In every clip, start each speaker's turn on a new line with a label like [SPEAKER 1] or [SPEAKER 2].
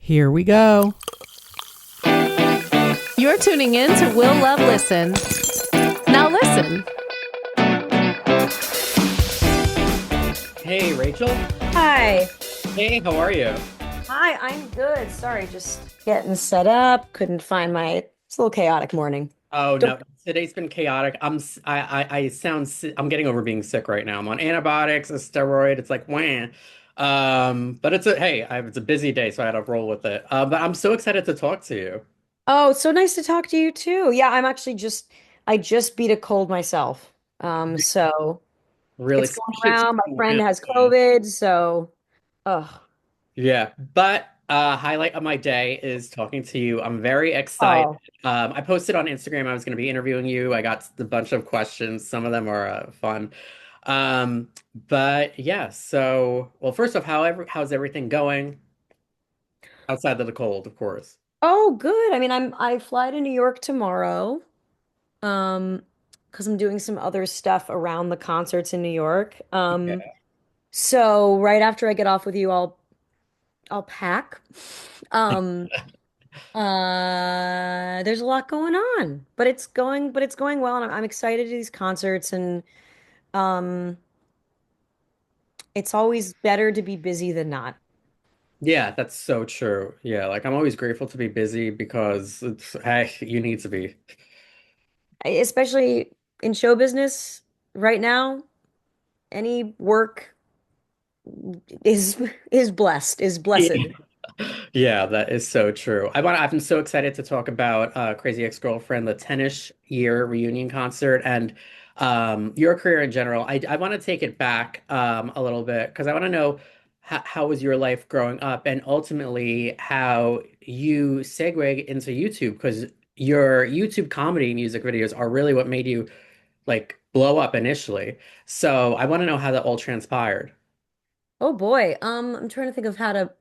[SPEAKER 1] Here we go.
[SPEAKER 2] You're tuning in to Will Love Listen. Now listen.
[SPEAKER 1] Hey, Rachel.
[SPEAKER 3] Hi.
[SPEAKER 1] Hey, how are you?
[SPEAKER 3] Hi, I'm good. Sorry, just getting set up. Couldn't find it's a little chaotic morning.
[SPEAKER 1] Oh
[SPEAKER 3] Don't,
[SPEAKER 1] no, today's been chaotic. I sound I'm getting over being sick right now. I'm on antibiotics, a steroid. It's like wham. But it's a busy day, so I had to roll with it. But I'm so excited to talk to you.
[SPEAKER 3] oh, it's so nice to talk to you too. Yeah, I just beat a cold myself. So
[SPEAKER 1] Really,
[SPEAKER 3] it's
[SPEAKER 1] so
[SPEAKER 3] going
[SPEAKER 1] shit's
[SPEAKER 3] around. My
[SPEAKER 1] going
[SPEAKER 3] friend
[SPEAKER 1] around.
[SPEAKER 3] has COVID, so ugh.
[SPEAKER 1] Yeah, but highlight of my day is talking to you. I'm very excited.
[SPEAKER 3] Oh,
[SPEAKER 1] I posted on Instagram I was going to be interviewing you. I got a bunch of questions. Some of them are fun. But yeah, so well, first off, how's everything going outside of the cold, of course.
[SPEAKER 3] oh, good. I mean, I fly to New York tomorrow. Um, because I'm doing some other stuff around the concerts in New York.
[SPEAKER 1] Yeah.
[SPEAKER 3] So right after I get off with you, I'll pack. Um, there's a lot going on, but it's going well, and I'm excited to these concerts, and um, it's always better to be busy than not,
[SPEAKER 1] Yeah, that's so true. Yeah, like I'm always grateful to be busy because hey, you need to be.
[SPEAKER 3] especially in show business right now. Any work is is blessed.
[SPEAKER 1] Yeah, that is so true. I'm so excited to talk about Crazy Ex-Girlfriend, the 10-ish year reunion concert, and your career in general. I want to take it back a little bit because I want to know how was your life growing up and ultimately how you segue into YouTube because your YouTube comedy music videos are really what made you like blow up initially. So I want to know how that all transpired.
[SPEAKER 3] Oh boy, I'm trying to think of how to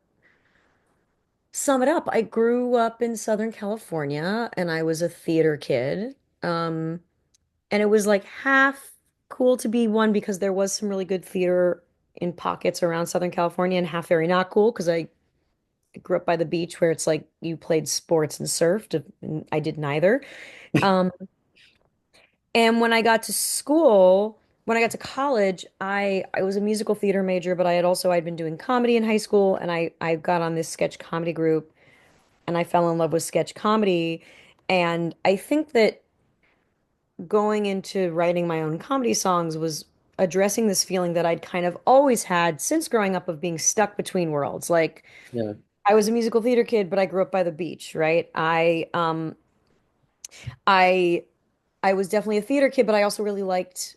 [SPEAKER 3] sum it up. I grew up in Southern California, and I was a theater kid. Um, And it was like half cool to be one because there was some really good theater in pockets around Southern California, and half very not cool because I grew up by the beach where it's like you played sports and surfed. And I did neither. Um, and when I got to college, I was a musical theater major, but I'd been doing comedy in high school, and I got on this sketch comedy group, and I fell in love with sketch comedy. And I think that going into writing my own comedy songs was addressing this feeling that I'd kind of always had since growing up of being stuck between worlds. Like
[SPEAKER 1] Yeah.
[SPEAKER 3] I was a musical theater kid, but I grew up by the beach, right? I I was definitely a theater kid, but I also really liked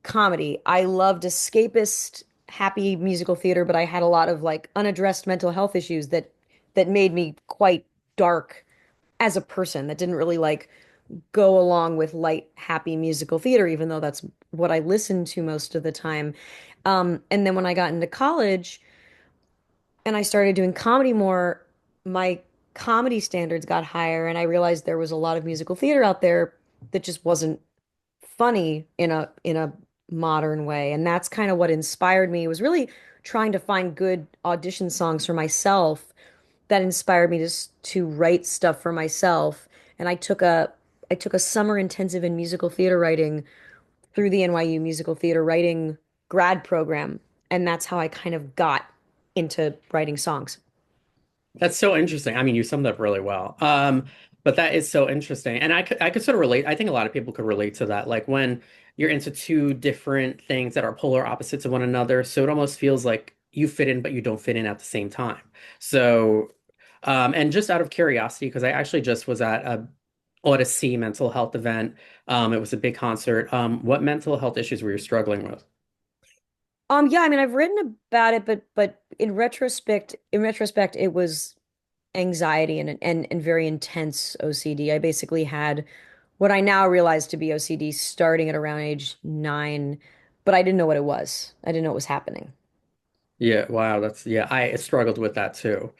[SPEAKER 3] comedy. I loved escapist, happy musical theater, but I had a lot of like unaddressed mental health issues that made me quite dark as a person that didn't really like go along with light, happy musical theater, even though that's what I listened to most of the time. And then when I got into college and I started doing comedy more, my comedy standards got higher, and I realized there was a lot of musical theater out there that just wasn't funny in a modern way. And that's kind of what inspired me. It was really trying to find good audition songs for myself that inspired me to write stuff for myself. And I took a summer intensive in musical theater writing through the NYU musical theater writing grad program, and that's how I kind of got into writing songs.
[SPEAKER 1] That's so interesting. I mean, you summed up really well. But that is so interesting. And I could sort of relate. I think a lot of people could relate to that. Like when you're into two different things that are polar opposites of one another, so it almost feels like you fit in, but you don't fit in at the same time. So, and just out of curiosity, because I actually just was at a Odyssey mental health event. It was a big concert. What mental health issues were you struggling with?
[SPEAKER 3] Yeah, I mean, I've written about it, but in retrospect, it was anxiety and very intense OCD. I basically had what I now realize to be OCD starting at around age 9, but I didn't know what it was. I didn't know what was happening.
[SPEAKER 1] Yeah, wow, yeah, I struggled with that too.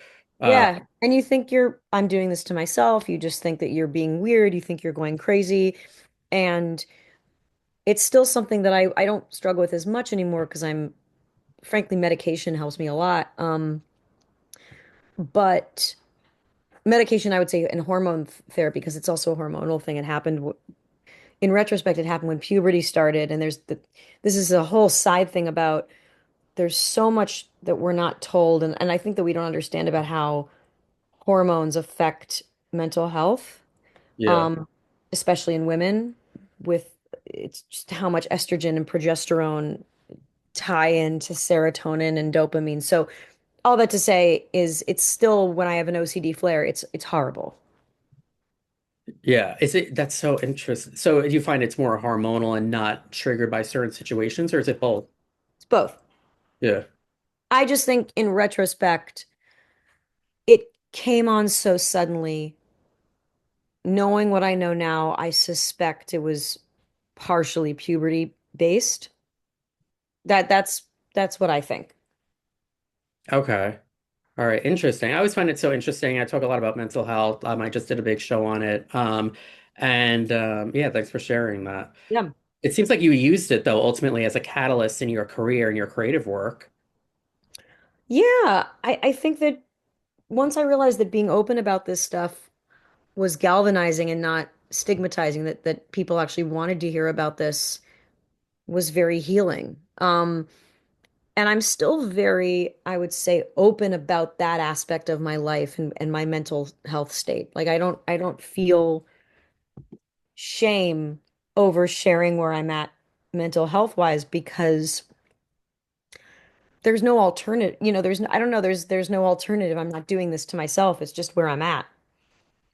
[SPEAKER 1] Uh,
[SPEAKER 3] Yeah, and you think I'm doing this to myself. You just think that you're being weird. You think you're going crazy. And it's still something that I don't struggle with as much anymore because frankly, medication helps me a lot. But medication, I would say, and hormone therapy, because it's also a hormonal thing. It happened in retrospect, it happened when puberty started, and this is a whole side thing about there's so much that we're not told, and I think that we don't understand about how hormones affect mental health,
[SPEAKER 1] Yeah.
[SPEAKER 3] um, especially in women, with it's just how much estrogen and progesterone tie into serotonin and dopamine. So all that to say is it's still when I have an OCD flare, it's horrible.
[SPEAKER 1] Yeah. Is it that's so interesting. So do you find it's more hormonal and not triggered by certain situations, or is it both?
[SPEAKER 3] It's both.
[SPEAKER 1] Yeah.
[SPEAKER 3] I just think in retrospect, it came on so suddenly. Knowing what I know now, I suspect it was partially puberty based. That's what I think.
[SPEAKER 1] Okay. All right, interesting. I always find it so interesting. I talk a lot about mental health. I just did a big show on it. Yeah, thanks for sharing that.
[SPEAKER 3] Yeah.
[SPEAKER 1] It seems like you used it though ultimately as a catalyst in your career and your creative work.
[SPEAKER 3] Yeah, I think that once I realized that being open about this stuff was galvanizing and not stigmatizing, that people actually wanted to hear about this was very healing. And I'm still very, I would say, open about that aspect of my life and my mental health state. Like I don't feel shame over sharing where I'm at mental health wise because there's no alternative, I don't know, there's no alternative. I'm not doing this to myself. It's just where I'm at.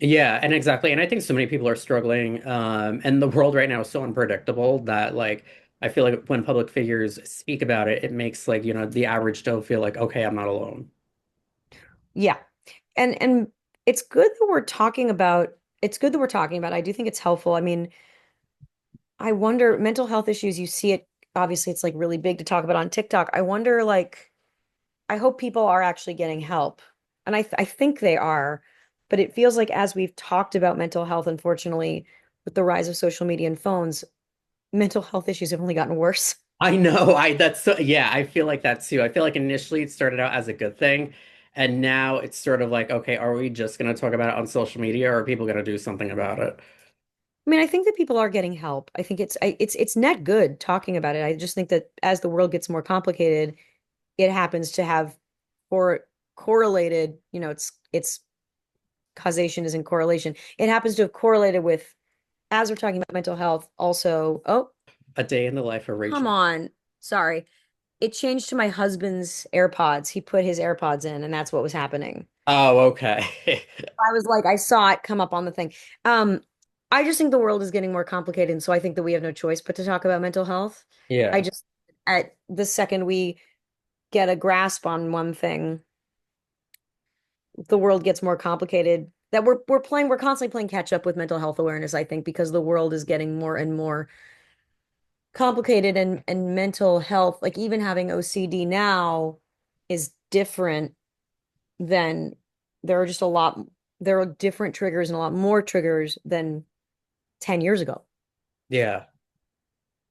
[SPEAKER 1] Yeah, and exactly. And I think so many people are struggling. And the world right now is so unpredictable that like I feel like when public figures speak about it, it makes like, the average Joe feel like, okay, I'm not alone.
[SPEAKER 3] Yeah. And it's good that we're talking about it's good that we're talking about. I do think it's helpful. I mean, I wonder mental health issues, you see it obviously it's like really big to talk about on TikTok. I wonder like I hope people are actually getting help. And I think they are, but it feels like as we've talked about mental health, unfortunately, with the rise of social media and phones, mental health issues have only gotten worse.
[SPEAKER 1] I know. That's so, yeah, I feel like that too. I feel like initially it started out as a good thing, and now it's sort of like, okay, are we just going to talk about it on social media or are people going to do something about it?
[SPEAKER 3] I mean, I think that people are getting help. I think it's net good talking about it. I just think that as the world gets more complicated, it happens to have or correlated, it's causation isn't correlation. It happens to have correlated with as we're talking about mental health, also, oh,
[SPEAKER 1] A day in the life of
[SPEAKER 3] come
[SPEAKER 1] Rachel.
[SPEAKER 3] on. Sorry. It changed to my husband's AirPods. He put his AirPods in, and that's what was happening.
[SPEAKER 1] Oh, okay.
[SPEAKER 3] I was like, I saw it come up on the thing. Um, I just think the world is getting more complicated, and so I think that we have no choice but to talk about mental health. I
[SPEAKER 1] Yeah.
[SPEAKER 3] just, at the second we get a grasp on one thing, the world gets more complicated. That we're constantly playing catch up with mental health awareness, I think, because the world is getting more and more complicated and mental health, like even having OCD now is different than there are just a lot there are different triggers and a lot more triggers than 10 years ago.
[SPEAKER 1] Yeah.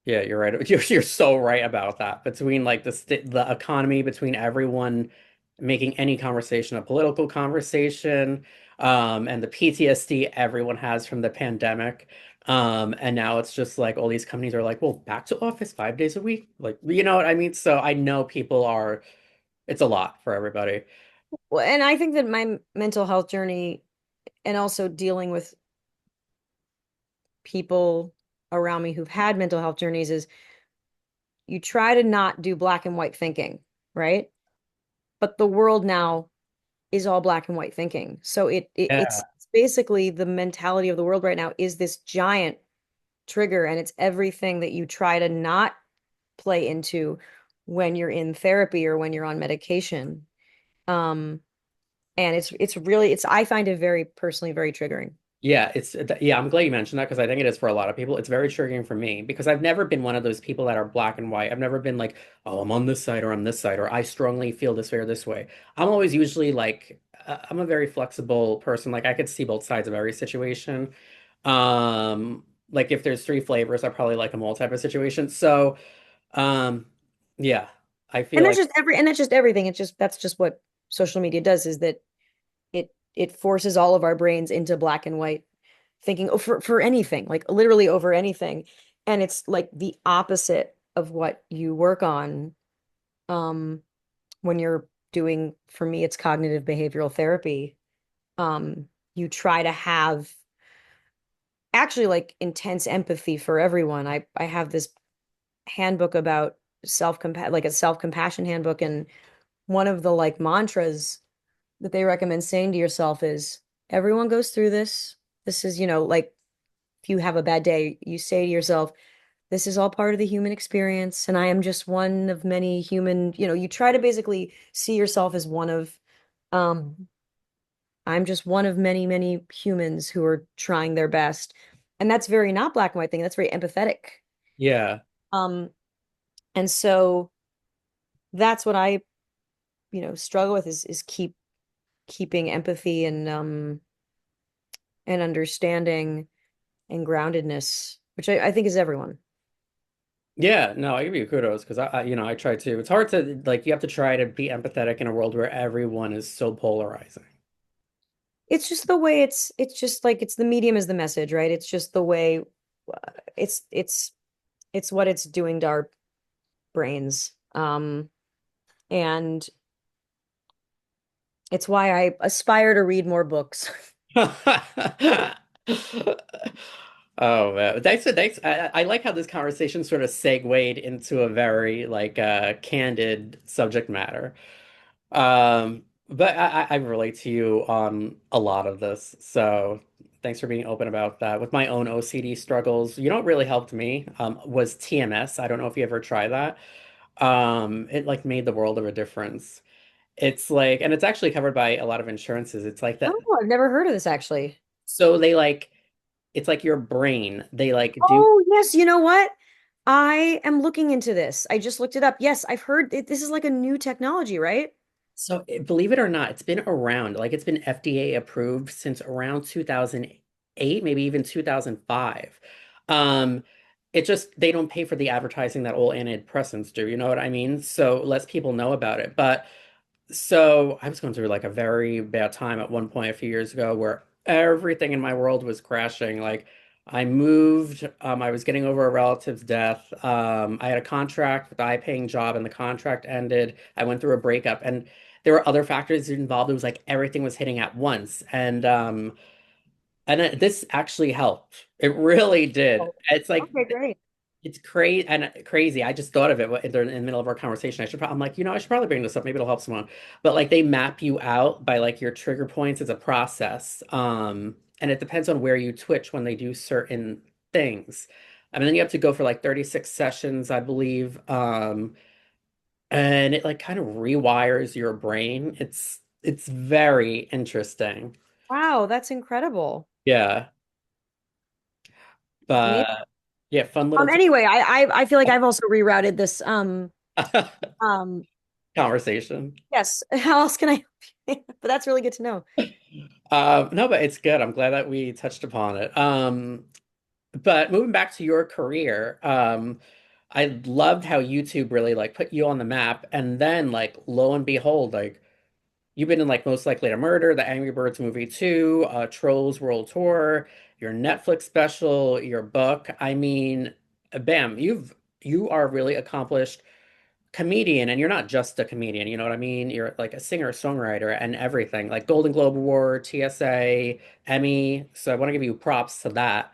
[SPEAKER 1] Yeah, you're right. You're so right about that. Between like the economy, between everyone making any conversation a political conversation, and the PTSD everyone has from the pandemic. And now it's just like all these companies are like, well, back to office 5 days a week. Like, you know what I mean? So I know people are, it's a lot for everybody.
[SPEAKER 3] Well, and I think that my mental health journey and also dealing with people around me who've had mental health journeys is you try to not do black and white thinking, right? But the world now is all black and white thinking. So
[SPEAKER 1] Yeah.
[SPEAKER 3] it's basically the mentality of the world right now is this giant trigger, and it's everything that you try to not play into when you're in therapy or when you're on medication. Um, and it's really it's I find it very personally very triggering.
[SPEAKER 1] Yeah, I'm glad you mentioned that because I think it is for a lot of people. It's very triggering for me because I've never been one of those people that are black and white. I've never been like, oh, I'm on this side or on this side, or I strongly feel this way or this way. I'm always usually like, I'm a very flexible person. Like I could see both sides of every situation. Like if there's three flavors, I probably like them all type of situation. So, um, yeah, I feel
[SPEAKER 3] And
[SPEAKER 1] like,
[SPEAKER 3] that's just everything. It's just that's just what social media does is that it forces all of our brains into black and white thinking for anything, like literally over anything. And it's like the opposite of what you work on um when you're doing, for me, it's cognitive behavioral therapy. You try to have actually like intense empathy for everyone. I have this handbook about like a self-compassion handbook, and one of the like mantras that they recommend saying to yourself is everyone goes through this. This is, like if you have a bad day, you say to yourself, this is all part of the human experience, and I am just one of many human, you try to basically see yourself as one of, um, I'm just one of many, many humans who are trying their best. And that's very not black and white thing. That's very empathetic.
[SPEAKER 1] Yeah.
[SPEAKER 3] Um, and so that's what I, struggle with is keeping empathy and understanding and groundedness, which I think is everyone.
[SPEAKER 1] Yeah, no, I give you kudos because I try to. It's hard to like you have to try to be empathetic in a world where everyone is so polarizing.
[SPEAKER 3] It's just the way it's just like it's the medium is the message, right? It's just the way it's it's it's what it's doing to our brains. And it's why I aspire to read more books.
[SPEAKER 1] Oh man, thanks. I like how this conversation sort of segued into a very like candid subject matter. But I relate to you on a lot of this, so thanks for being open about that. With my own OCD struggles, you know what really helped me was TMS. I don't know if you ever try that. It like made the world of a difference. It's like, and it's actually covered by a lot of insurances. It's like that.
[SPEAKER 3] Oh, I've never heard of this actually.
[SPEAKER 1] So they like, it's like your brain. They like do.
[SPEAKER 3] Oh, yes, you know what? I am looking into this. I just looked it up. Yes, I've heard this is like a new technology, right?
[SPEAKER 1] So believe it or not, it's been around. Like it's been FDA approved since around 2008, maybe even 2005. Um, it just they don't pay for the advertising that all antidepressants do. You know what I mean? So less people know about it. But so I was going through like a very bad time at one point a few years ago where everything in my world was crashing. Like I moved, I was getting over a relative's death. I had a contract with a high-paying job and the contract ended. I went through a breakup and there were other factors involved. It was like everything was hitting at once. This actually helped. It really did.
[SPEAKER 3] Oh,
[SPEAKER 1] It's like
[SPEAKER 3] okay, great.
[SPEAKER 1] it's crazy and crazy. I just thought of it in the middle of our conversation. I'm like, I should probably bring this up. Maybe it'll help someone. But like they map you out by like your trigger points as a process. And it depends on where you twitch when they do certain things. I mean, then you have to go for like 36 sessions, I believe. And it like kind of rewires your brain. It's very interesting.
[SPEAKER 3] Wow, that's incredible.
[SPEAKER 1] Yeah.
[SPEAKER 3] Maybe.
[SPEAKER 1] But yeah, fun little
[SPEAKER 3] Anyway, I feel like I've also rerouted this. Um,
[SPEAKER 1] conversation.
[SPEAKER 3] yes. How else can I help you? But that's really good to know.
[SPEAKER 1] No, but it's good. I'm glad that we touched upon it. But moving back to your career, I loved how YouTube really like put you on the map, and then like lo and behold, like you've been in like Most Likely to Murder, the Angry Birds movie too, Trolls World Tour, your Netflix special, your book. I mean, bam, you are really accomplished comedian, and you're not just a comedian, you know what I mean? You're like a singer, songwriter, and everything, like Golden Globe Award, TSA, Emmy. So I want to give you props to that.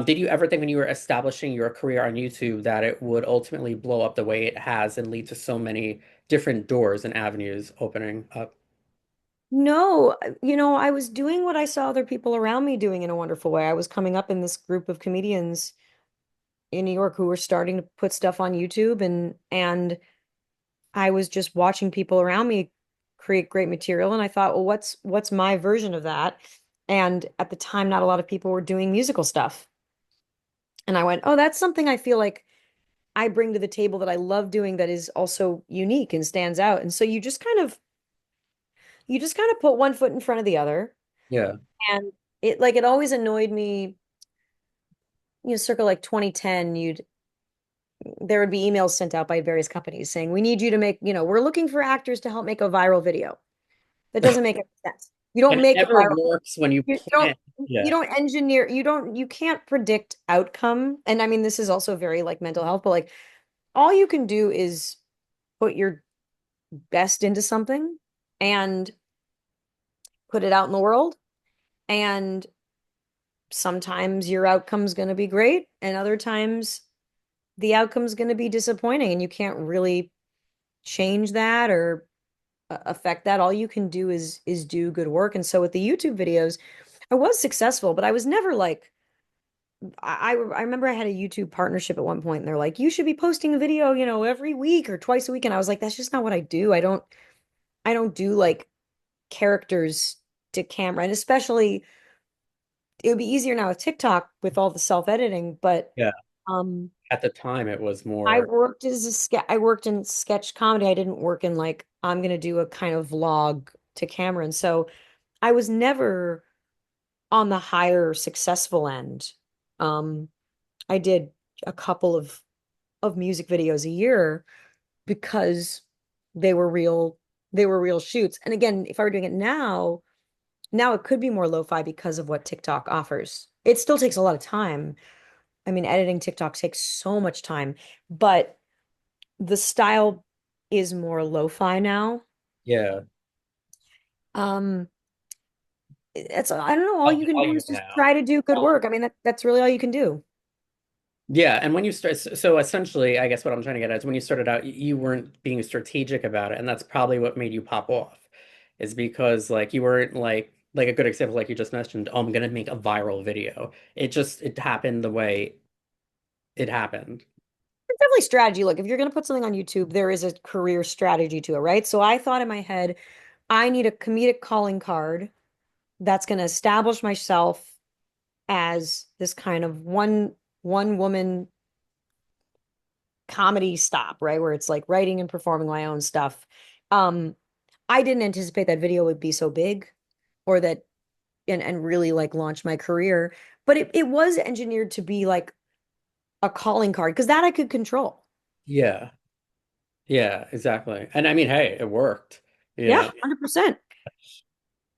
[SPEAKER 1] Did you ever think when you were establishing your career on YouTube that it would ultimately blow up the way it has and lead to so many different doors and avenues opening up?
[SPEAKER 3] No, I was doing what I saw other people around me doing in a wonderful way. I was coming up in this group of comedians in New York who were starting to put stuff on YouTube, and I was just watching people around me create great material, and I thought, well, what's my version of that? And at the time, not a lot of people were doing musical stuff. And I went, oh, that's something I feel like I bring to the table that I love doing that is also unique and stands out. And so you just kind of put one foot in front of the other.
[SPEAKER 1] Yeah.
[SPEAKER 3] And it always annoyed me, circa like 2010, there would be emails sent out by various companies saying, we need you to make, we're looking for actors to help make a viral video. That doesn't make any sense. You
[SPEAKER 1] And
[SPEAKER 3] don't
[SPEAKER 1] it
[SPEAKER 3] make a
[SPEAKER 1] never
[SPEAKER 3] viral,
[SPEAKER 1] works when you
[SPEAKER 3] you don't
[SPEAKER 1] plan.
[SPEAKER 3] you
[SPEAKER 1] Yeah.
[SPEAKER 3] don't engineer, you can't predict outcome. And I mean, this is also very like mental health, but like all you can do is put your best into something and put it out in the world. And sometimes your outcome's going to be great, and other times the outcome's going to be disappointing, and you can't really change that or affect that. All you can do is do good work. And so with the YouTube videos, I was successful, but I was never like I remember I had a YouTube partnership at one point, and they're like, you should be posting a video, every week or twice a week. And I was like, that's just not what I do. I don't do like characters to camera. And especially it would be easier now with TikTok with all the self-editing, but
[SPEAKER 1] Yeah.
[SPEAKER 3] um
[SPEAKER 1] At the time, it was
[SPEAKER 3] I
[SPEAKER 1] more,
[SPEAKER 3] worked I worked in sketch comedy. I didn't work in like I'm gonna do a kind of vlog to camera. And so I was never on the higher successful end. Um I did a couple of music videos a year because they were real they were real shoots. And again, if I were doing it now it could be more lo-fi because of what TikTok offers. It still takes a lot of time. I mean, editing TikTok takes so much time, but the style is more lo-fi now.
[SPEAKER 1] yeah,
[SPEAKER 3] Um, I don't know, all you can do
[SPEAKER 1] volume
[SPEAKER 3] is just
[SPEAKER 1] now.
[SPEAKER 3] try to do good work. I mean, that's really all you can do.
[SPEAKER 1] Yeah, and when you start, so essentially, I guess what I'm trying to get at is when you started out, you weren't being strategic about it, and that's probably what made you pop off, is because like you weren't like a good example, like you just mentioned, oh, I'm gonna make a viral video. It happened the way it happened.
[SPEAKER 3] It's definitely strategy. Look, if you're going to put something on YouTube, there is a career strategy to it, right? So I thought in my head, I need a comedic calling card that's going to establish myself as this kind of one woman comedy stop, right? Where it's like writing and performing my own stuff. Um, I didn't anticipate that video would be so big or that and really like launch my career, but it was engineered to be like a calling card because that I could control.
[SPEAKER 1] Yeah, yeah, exactly. And I mean, hey, it worked, you
[SPEAKER 3] Yeah,
[SPEAKER 1] know,
[SPEAKER 3] 100%.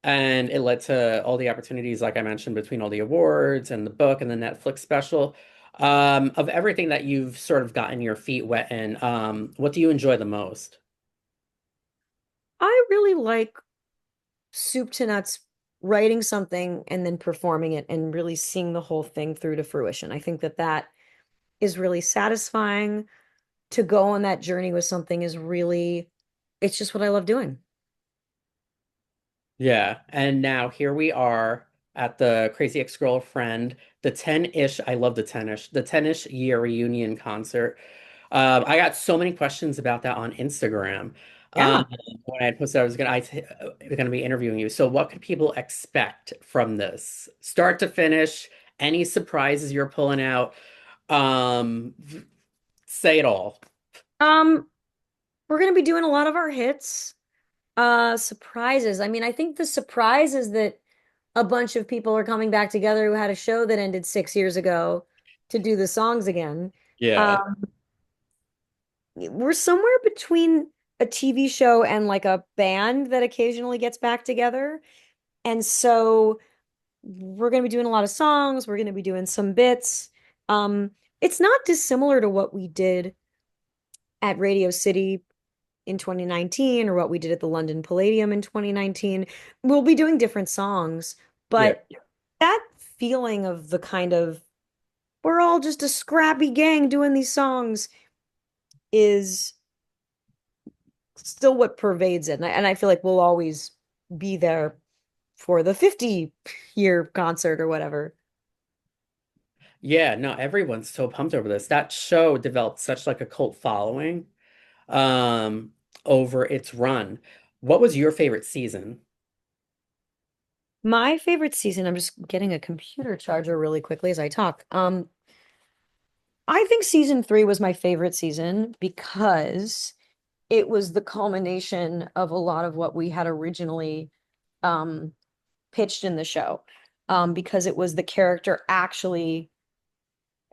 [SPEAKER 1] and it led to all the opportunities, like I mentioned, between all the awards and the book and the Netflix special. Of everything that you've sort of gotten your feet wet in, what do you enjoy the most?
[SPEAKER 3] I really like soup to nuts writing something and then performing it and really seeing the whole thing through to fruition. I think that that is really satisfying. To go on that journey with something is really, it's just what I love doing.
[SPEAKER 1] Yeah, and now here we are at the Crazy Ex-Girlfriend, the 10-ish, I love the 10-ish year reunion concert. I got so many questions about that on Instagram.
[SPEAKER 3] Yeah.
[SPEAKER 1] When I posted gonna be interviewing you. So what could people expect from this? Start to finish, any surprises you're pulling out? Um, say it all.
[SPEAKER 3] Um, we're gonna be doing a lot of our hits. Surprises. I mean, I think the surprise is that a bunch of people are coming back together who had a show that ended 6 years ago to do the songs again.
[SPEAKER 1] Yeah.
[SPEAKER 3] Um, we're somewhere between a TV show and like a band that occasionally gets back together. And so we're going to be doing a lot of songs. We're going to be doing some bits. Um, it's not dissimilar to what we did at Radio City in 2019 or what we did at the London Palladium in 2019. We'll be doing different songs,
[SPEAKER 1] Yeah.
[SPEAKER 3] but that feeling of the kind of we're all just a scrappy gang doing these songs is still what pervades it. And I feel like we'll always be there for the 50-year concert or whatever.
[SPEAKER 1] Yeah, no, everyone's so pumped over this. That show developed such like a cult following um over its run. What was your favorite season?
[SPEAKER 3] My favorite season, I'm just getting a computer charger really quickly as I talk. I think season 3 was my favorite season because it was the culmination of a lot of what we had originally um pitched in the show. Because it was the character actually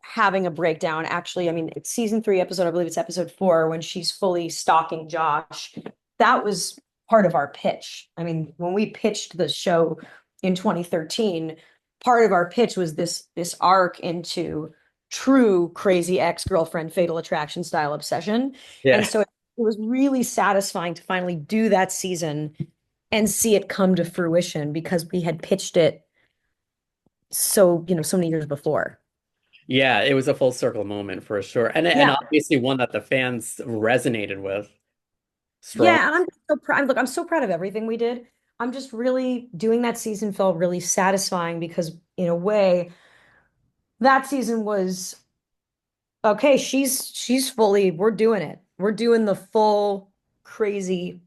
[SPEAKER 3] having a breakdown. Actually, I mean, it's season 3 episode, I believe it's episode 4, when she's fully stalking Josh. That was part of our pitch. I mean, when we pitched the show in 2013, part of our pitch was this arc into true crazy ex-girlfriend fatal attraction style obsession. And
[SPEAKER 1] Yeah.
[SPEAKER 3] so it was really satisfying to finally do that season and see it come to fruition because we had pitched it so many years before.
[SPEAKER 1] Yeah, it was a full circle moment for sure. And
[SPEAKER 3] Yeah.
[SPEAKER 1] obviously one that the fans resonated with strong.
[SPEAKER 3] Yeah, and I'm so proud. Look, I'm so proud of everything we did. I'm just really doing that season felt really satisfying because in a way that season was okay, she's fully we're doing it. We're doing the full crazy,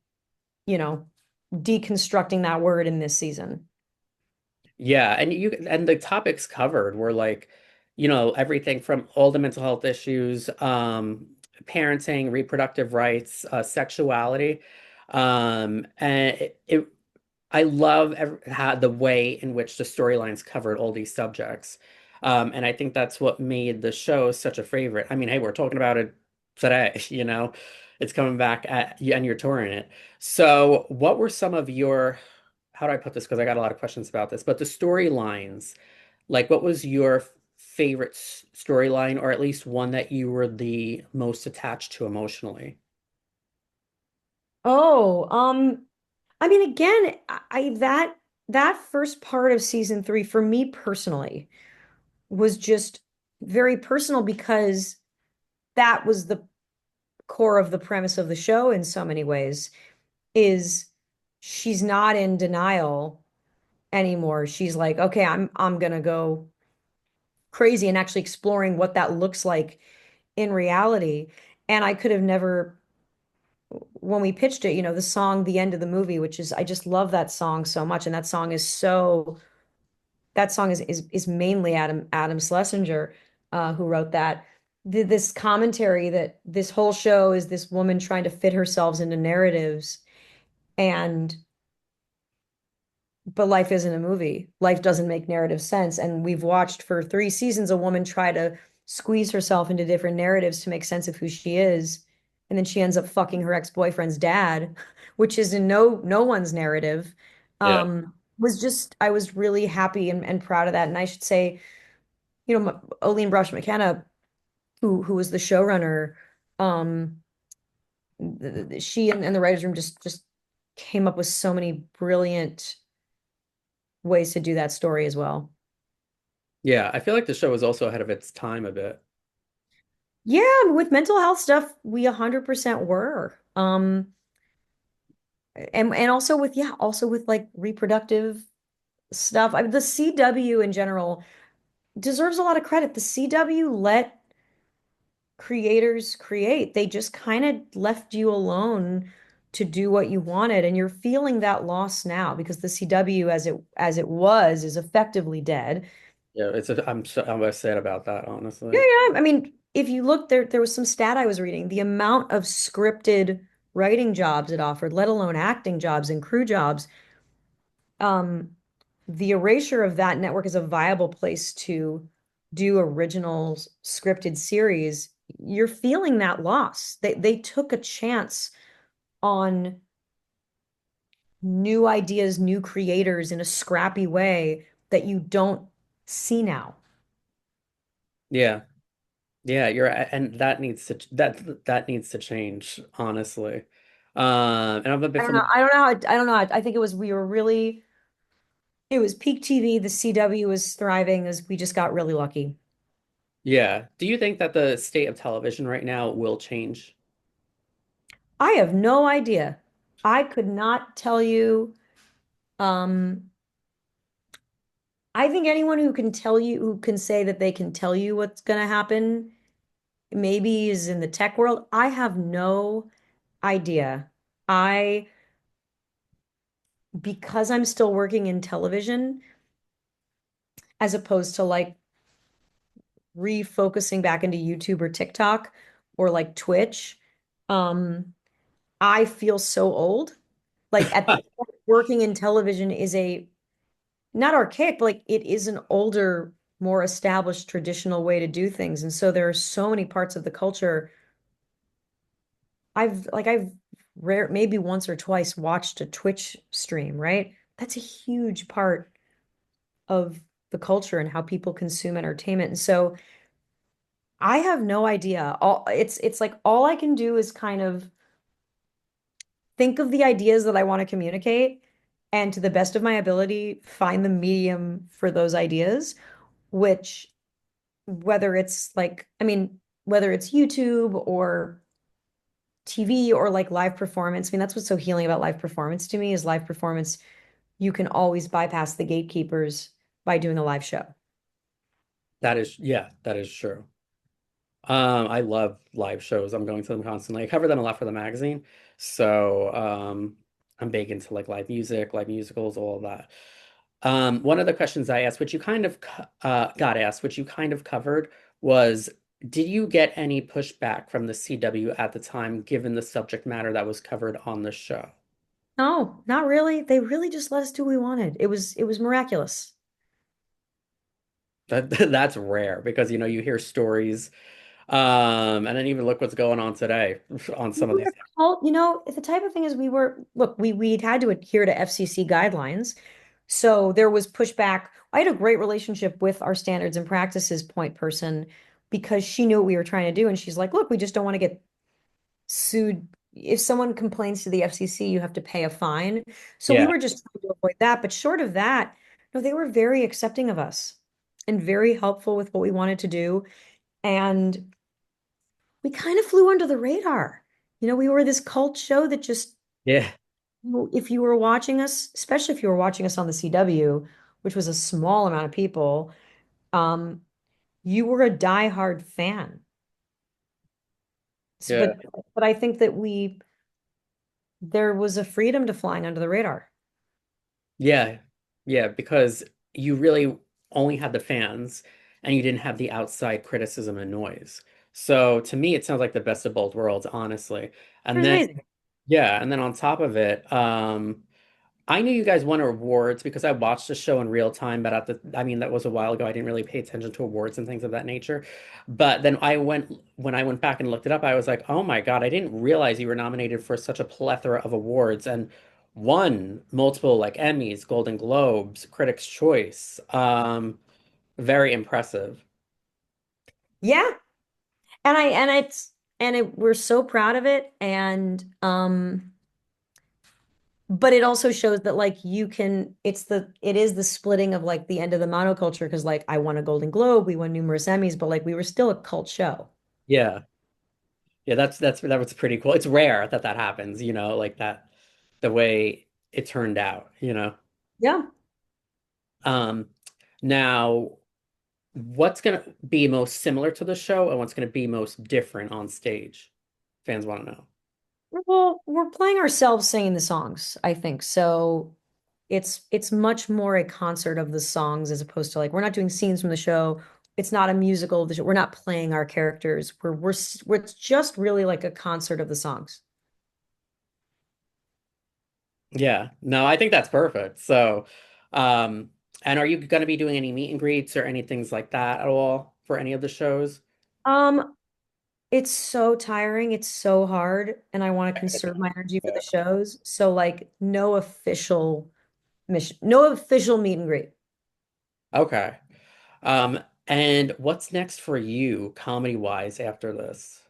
[SPEAKER 3] you know, deconstructing that word in this season.
[SPEAKER 1] Yeah, and the topics covered were like, everything from all the mental health issues, parenting, reproductive rights, sexuality. And I love how the way in which the storylines covered all these subjects. And I think that's what made the show such a favorite. I mean, hey, we're talking about it today, it's coming back and you're touring it. So, what were some of your, how do I put this? Because I got a lot of questions about this, but the storylines, like what was your favorite storyline, or at least one that you were the most attached to emotionally?
[SPEAKER 3] Oh, I mean, again, that first part of season three for me personally was just very personal because that was the core of the premise of the show in so many ways is she's not in denial anymore. She's like, okay, I'm gonna go crazy and actually exploring what that looks like in reality. And I could have never, when we pitched it, the song The End of the Movie, which is I just love that song so much. And that song is mainly Adam Schlesinger, who wrote that. This commentary that this whole show is this woman trying to fit herself into narratives, and but life isn't a movie. Life doesn't make narrative sense, and we've watched for 3 seasons a woman try to squeeze herself into different narratives to make sense of who she is, and then she ends up fucking her ex-boyfriend's dad, which is in no one's narrative.
[SPEAKER 1] Yeah.
[SPEAKER 3] Was just I was really happy and proud of that, and I should say Oline Brush McKenna, who was the showrunner, um, she and the writers room just came up with so many brilliant ways to do that story as well.
[SPEAKER 1] Yeah, I feel like the show was also ahead of its time a bit.
[SPEAKER 3] Yeah, with mental health stuff, we 100% were. And also with like reproductive stuff. The CW in general deserves a lot of credit. The CW let creators create. They just kind of left you alone to do what you wanted, and you're feeling that loss now because the CW as it was is effectively dead.
[SPEAKER 1] Yeah, I'm sad about that,
[SPEAKER 3] Yeah,
[SPEAKER 1] honestly.
[SPEAKER 3] yeah. I mean, if you look there was some stat I was reading, the amount of scripted writing jobs it offered, let alone acting jobs and crew jobs. Um, the erasure of that network as a viable place to do original scripted series, you're feeling that loss. They took a chance on new ideas, new creators in a scrappy way that you don't see now.
[SPEAKER 1] Yeah. Yeah, and that needs to change, honestly. And I'm a bit
[SPEAKER 3] I don't know.
[SPEAKER 1] familiar.
[SPEAKER 3] I don't know. I don't know. I think it was peak TV. The CW was thriving as we just got really lucky.
[SPEAKER 1] Yeah. Do you think that the state of television right now will change?
[SPEAKER 3] I have no idea. I could not tell you. Um, I think anyone who can say that they can tell you what's going to happen, maybe is in the tech world. I have no idea. I, because I'm still working in television, as opposed to like refocusing back into YouTube or TikTok or like Twitch, um, I feel so old. Like at this point, working in television is a not archaic, but like it is an older, more established traditional way to do things. And so there are so many parts of the culture I've rare, maybe once or twice watched a Twitch stream, right? That's a huge part of the culture and how people consume entertainment. And so I have no idea. It's like all I can do is kind of think of the ideas that I want to communicate and to the best of my ability find the medium for those ideas, which whether it's like, I mean, whether it's YouTube or TV or like live performance. I mean, that's what's so healing about live performance to me is live performance. You can always bypass the gatekeepers by doing a live show.
[SPEAKER 1] That is, yeah, that is true. I love live shows. I'm going to them constantly. I cover them a lot for the magazine. So, I'm big into like live music, live musicals, all of that. One of the questions I asked, which you kind of got asked, which you kind of covered, was did you get any pushback from the CW at the time, given the subject matter that was covered on the show?
[SPEAKER 3] No, not really. They really just let us do what we wanted. It was miraculous.
[SPEAKER 1] That that's rare because you know you hear stories, and then even look what's going on today on
[SPEAKER 3] We
[SPEAKER 1] some of
[SPEAKER 3] were
[SPEAKER 1] these.
[SPEAKER 3] a cult, the type of thing is we were, look, we'd had to adhere to FCC guidelines. So there was pushback. I had a great relationship with our standards and practices point person because she knew what we were trying to do. And she's like, look, we just don't want to get sued. If someone complains to the FCC, you have to pay a fine. So we
[SPEAKER 1] Yeah,
[SPEAKER 3] were just trying to avoid that. But short of that, no, they were very accepting of us and very helpful with what we wanted to do. And we kind of flew under the radar. We were this cult show that just,
[SPEAKER 1] yeah,
[SPEAKER 3] if you were watching us, especially if you were watching us on the CW, which was a small amount of people, um, you were a diehard fan.
[SPEAKER 1] yeah.
[SPEAKER 3] But I think that there was a freedom to flying under the radar.
[SPEAKER 1] Yeah, yeah, because you really only had the fans and you didn't have the outside criticism and noise. So to me, it sounds like the best of both worlds, honestly.
[SPEAKER 3] It
[SPEAKER 1] And
[SPEAKER 3] was
[SPEAKER 1] then,
[SPEAKER 3] amazing.
[SPEAKER 1] yeah, and then on top of it, I knew you guys won awards because I watched the show in real time, but I mean, that was a while ago. I didn't really pay attention to awards and things of that nature. But then when I went back and looked it up, I was like, oh my God, I didn't realize you were nominated for such a plethora of awards and won multiple like Emmys, Golden Globes, Critics' Choice. Very impressive.
[SPEAKER 3] Yeah. We're so proud of it. But it also shows that like it is the splitting of like the end of the monoculture because like I won a Golden Globe, we won numerous Emmys, but like we were still a cult show.
[SPEAKER 1] Yeah. Yeah, that was pretty cool. It's rare that that happens, you know, like that the way it turned out, you know.
[SPEAKER 3] Yeah.
[SPEAKER 1] Um, now, what's going to be most similar to the show and what's going to be most different on stage? Fans want to know.
[SPEAKER 3] Well, we're playing ourselves singing the songs, I think. So it's much more a concert of the songs as opposed to like we're not doing scenes from the show. It's not a musical of the show. We're not playing our characters. It's just really like a concert of the songs.
[SPEAKER 1] Yeah, no, I think that's perfect. So, um, and are you going to be doing any meet and greets or any things like that at all for any of the shows?
[SPEAKER 3] Um, it's so tiring. It's so hard, and I want to conserve my energy for
[SPEAKER 1] Yeah.
[SPEAKER 3] the shows. So like no official mission, no official meet and greet.
[SPEAKER 1] Okay. And what's next for you, comedy wise, after this?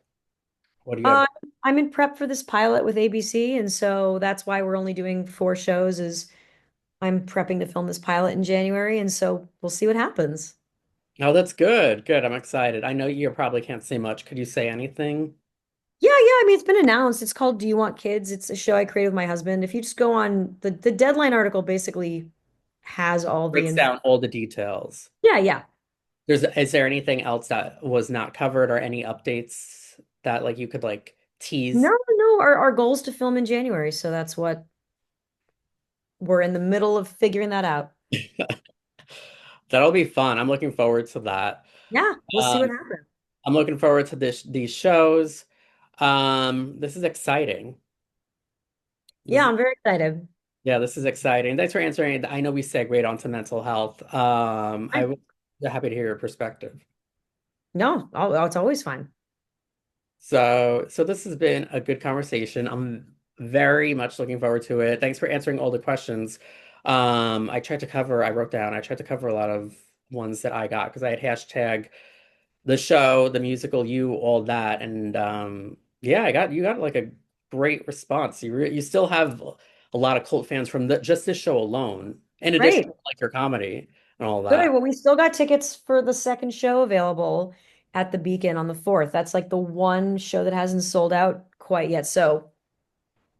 [SPEAKER 1] What do you have?
[SPEAKER 3] Uh, I'm in prep for this pilot with ABC, and so that's why we're only doing 4 shows, is I'm prepping to film this pilot in January, and so we'll see what happens.
[SPEAKER 1] Oh, that's good. Good. I'm excited. I know you probably can't say much. Could you say anything?
[SPEAKER 3] Yeah, yeah. I mean, it's been announced. It's called Do You Want Kids? It's a show I created with my husband. If you just go on the Deadline article, basically has all the
[SPEAKER 1] Breaks
[SPEAKER 3] info.
[SPEAKER 1] down all the details.
[SPEAKER 3] Yeah, yeah.
[SPEAKER 1] Is there anything else that was not covered or any updates that like you could like
[SPEAKER 3] No,
[SPEAKER 1] tease?
[SPEAKER 3] no. Our goal is to film in January, so that's what we're in the middle of figuring that out.
[SPEAKER 1] That'll be fun. I'm looking forward to that.
[SPEAKER 3] Yeah, we'll see what
[SPEAKER 1] Um,
[SPEAKER 3] happens.
[SPEAKER 1] I'm looking forward to these shows. This is exciting. This
[SPEAKER 3] Yeah,
[SPEAKER 1] is,
[SPEAKER 3] I'm very excited.
[SPEAKER 1] yeah, this is exciting. Thanks for answering. I know we segued onto mental health. I
[SPEAKER 3] Fine.
[SPEAKER 1] was happy to hear your perspective.
[SPEAKER 3] No, it's always fine.
[SPEAKER 1] So this has been a good conversation. Very much looking forward to it. Thanks for answering all the questions. I wrote down, I tried to cover a lot of ones that I got because I had hashtag the show, the musical, you, all that. And yeah, you got like a great response. You still have a lot of cult fans from just this show alone, in addition
[SPEAKER 3] Great.
[SPEAKER 1] to like your comedy and all
[SPEAKER 3] Good.
[SPEAKER 1] that.
[SPEAKER 3] Well, we still got tickets for the second show available at the Beacon on the 4th. That's like the one show that hasn't sold out quite yet. So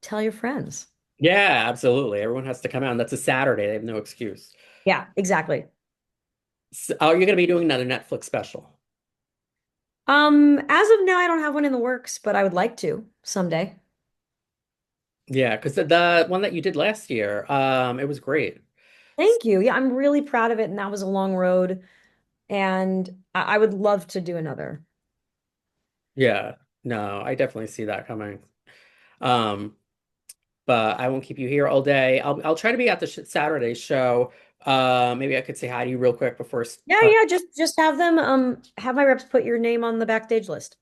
[SPEAKER 3] tell your friends.
[SPEAKER 1] Yeah, absolutely. Everyone has to come out, and that's a Saturday. They have no excuse.
[SPEAKER 3] Yeah, exactly.
[SPEAKER 1] Oh, you're gonna be doing another Netflix special.
[SPEAKER 3] As of now, I don't have one in the works, but I would like to someday.
[SPEAKER 1] Yeah, because the one that you did last year, it was great.
[SPEAKER 3] Thank you. Yeah, I'm really proud of it, and that was a long road, and I would love to do another.
[SPEAKER 1] Yeah, no, I definitely see that coming. Um, but I won't keep you here all day. I'll try to be at the sh Saturday show. Maybe I could say hi to you real quick before.
[SPEAKER 3] Yeah, yeah, just have them have my reps put your name on the backstage list.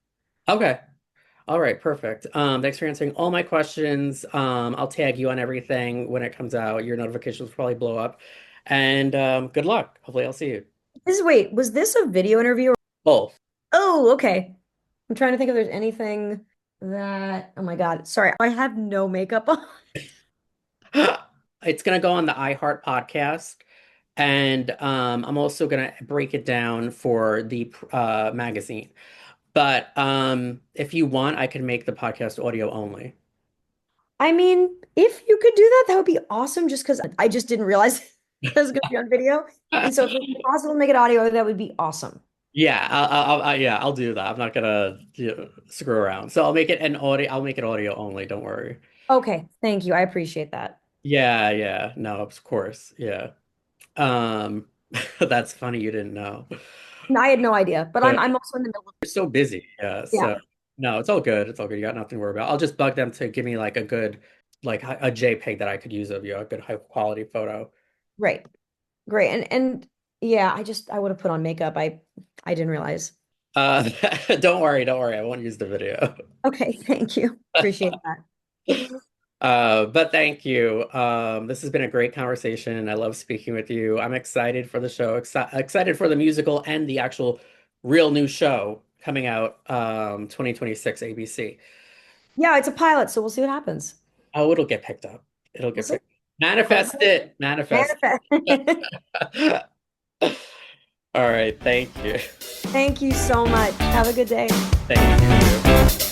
[SPEAKER 1] Okay. All right, perfect. Thanks for answering all my questions. I'll tag you on everything when it comes out. Your notifications will probably blow up. And good luck. Hopefully, I'll see you.
[SPEAKER 3] Wait, was this a video interview?
[SPEAKER 1] Both.
[SPEAKER 3] Oh, okay. I'm trying to think if there's anything that, oh my God, sorry, I have no makeup on.
[SPEAKER 1] It's gonna go on the iHeart podcast, and I'm also gonna break it down for the magazine. But if you want, I can make the podcast audio only.
[SPEAKER 3] I mean, if you could do that, that would be awesome just because I just didn't realize it was going to be on video. And so if it's possible to make it audio, that would be awesome.
[SPEAKER 1] Yeah, yeah, I'll do that. I'm not gonna screw around. So I'll make it an audio. I'll make it audio only. Don't worry.
[SPEAKER 3] Okay, thank you. I appreciate that.
[SPEAKER 1] Yeah, yeah. No, of course. Yeah. Um, that's funny. You didn't know.
[SPEAKER 3] No, I had no idea, but
[SPEAKER 1] Yeah.
[SPEAKER 3] I'm also in the middle of,
[SPEAKER 1] You're so busy. Yeah.
[SPEAKER 3] yeah,
[SPEAKER 1] So no, it's all good. It's all good. You got nothing to worry about. I'll just bug them to give me like a good, like a JPEG that I could use of you, a good high quality photo.
[SPEAKER 3] great. Great. And yeah, I would have put on makeup. I didn't realize.
[SPEAKER 1] Uh, don't worry. I won't use the video.
[SPEAKER 3] Okay, thank you. Appreciate that.
[SPEAKER 1] But thank you. This has been a great conversation. I love speaking with you. I'm excited for the show, excited for the musical and the actual real new show coming out 2026 ABC.
[SPEAKER 3] Yeah, it's a pilot, so we'll see what happens.
[SPEAKER 1] Oh, it'll get picked up. It'll
[SPEAKER 3] We'll
[SPEAKER 1] get
[SPEAKER 3] see.
[SPEAKER 1] picked. Manifest it. Manifest.
[SPEAKER 3] Manifest.
[SPEAKER 1] All right, thank you.
[SPEAKER 3] Thank you so much. Have a good day.
[SPEAKER 1] Thank you.